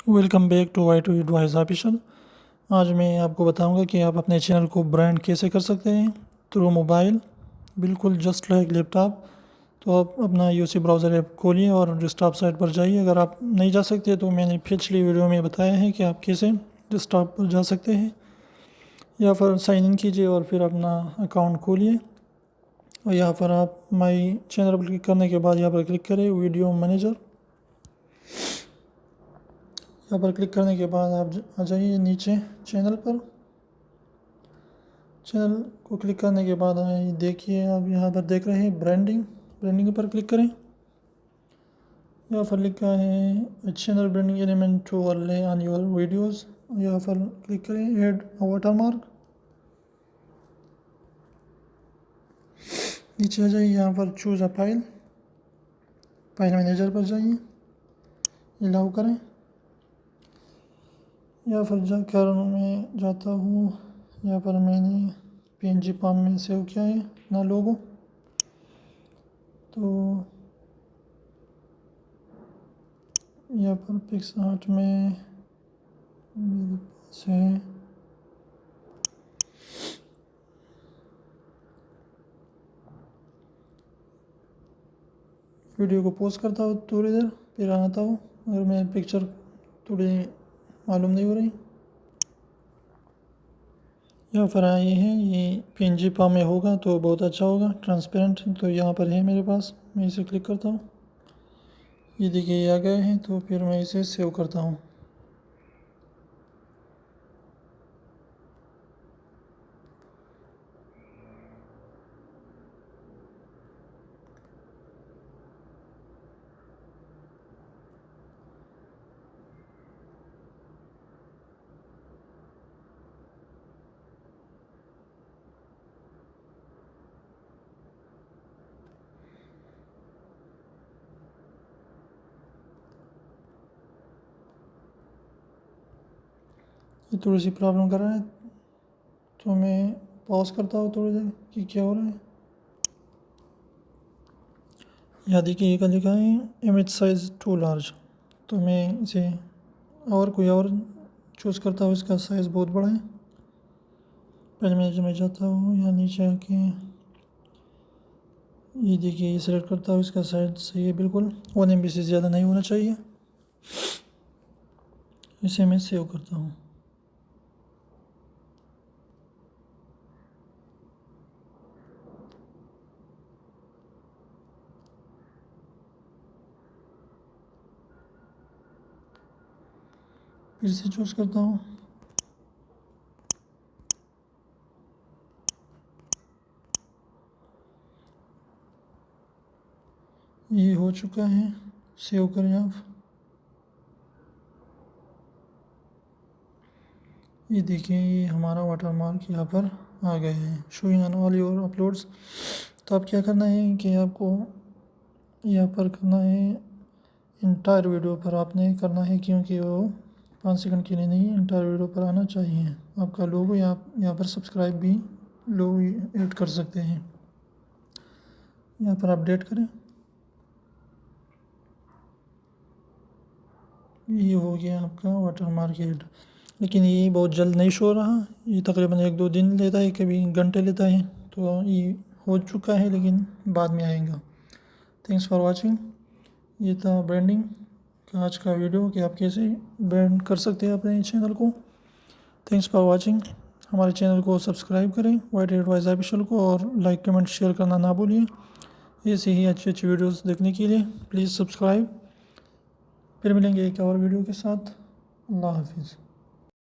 Welcome back to Y two advice official. आज मैं आपको बताऊंगा कि आप अपने चैनल को ब्रांड कैसे कर सकते हैं थ्रू मोबाइल, बिल्कुल जस्ट लाइक लैपटॉप। तो आप अपना यूसी ब्राउज़र ऐप खोलिए और डेस्कटॉप साइट पर जाइए। अगर आप नहीं जा सकते तो मैंने पिछली वीडियो में बताया है कि आप कैसे डेस्कटॉप पर जा सकते हैं, या फिर साइन इन कीजिए और फिर अपना अकाउंट खोलिए और यहाँ पर आप माई चैनल पर क्लिक करने के बाद यहाँ पर क्लिक करें वीडियो मैनेजर। यहाँ पर क्लिक करने के बाद आप आ जाइए नीचे चैनल पर। चैनल को क्लिक करने के बाद देखिए आप यहाँ पर देख रहे हैं ब्रांडिंग पर क्लिक करें। यहाँ पर लिखा है channel branding element to overlay on your videos. यहाँ पर क्लिक करें ऐड वाटरमार्क। नीचे आ जाइए, यहाँ पर चूज़ अ फाइल मैनेजर पर जाइए, अलाउ करें। यहाँ पर जाकर मैं जाता हूँ, यहाँ पर मैंने PNG फॉर्म में सेव किया है अपना लोगो। तो यहाँ पर पिक्सआर्ट में मेरे पास है, वीडियो को पोस्ट करता हूँ थोड़ी देर फिर आता हूँ। अगर मैं पिक्चर थोड़ी मालूम नहीं हो रही, यहाँ पर आए हैं, ये PNG फॉर्म में होगा तो बहुत अच्छा होगा, ट्रांसपेरेंट। तो यहाँ पर है मेरे पास, मैं इसे क्लिक करता हूँ। ये देखिए ये आ गए हैं, तो फिर मैं इसे सेव करता हूँ। ये थोड़ी सी प्रॉब्लम कर रहा है तो मैं पॉज करता हूँ थोड़ी देर कि क्या हो रहा है। यहाँ देखिए ये लिखा है इमेज साइज़ टू लार्ज, तो मैं इसे और कोई और चूज़ करता हूँ, इसका साइज़ बहुत बड़ा है। पहले मैं जाता हूँ यहाँ नीचे आके, ये देखिए ये सेलेक्ट करता हूँ, इसका साइज़ सही है बिल्कुल, 1 MB से ज़्यादा नहीं होना चाहिए। इसे मैं सेव करता हूँ। फिर से चूज़ करता हूँ, ये हो चुका है, सेव करें आप। ये देखिए ये हमारा वाटरमार्क यहाँ पर आ गए हैं, showing on all your uploads. तो अब क्या करना है कि आपको यहाँ पर करना है, इंटायर वीडियो पर आपने करना है, क्योंकि वो 5 सेकंड के लिए नहीं, इंटायर वीडियो पर आना चाहिए आपका लोगो। यहाँ पर सब्सक्राइब भी लोग ऐड कर सकते हैं। यहाँ पर अपडेट करें, ये हो गया आपका वाटरमार्क ऐड। लेकिन ये बहुत जल्द नहीं शो रहा, ये तकरीबन 1-2 दिन लेता है, कभी घंटे लेता है। तो ये हो चुका है लेकिन बाद में आएगा। Thanks for watching. ये था ब्रांडिंग का आज का वीडियो कि आप कैसे ब्रांड कर सकते हैं अपने चैनल को। Thanks for watching. हमारे चैनल को सब्सक्राइब करें वाई टू एडवाइस ऑफिशियल को, और लाइक कमेंट शेयर करना ना भूलिए। ऐसे ही अच्छी अच्छी वीडियोस देखने के लिए प्लीज़ सब्सक्राइब। फिर मिलेंगे एक और वीडियो के साथ। अल्लाह हाफिज़।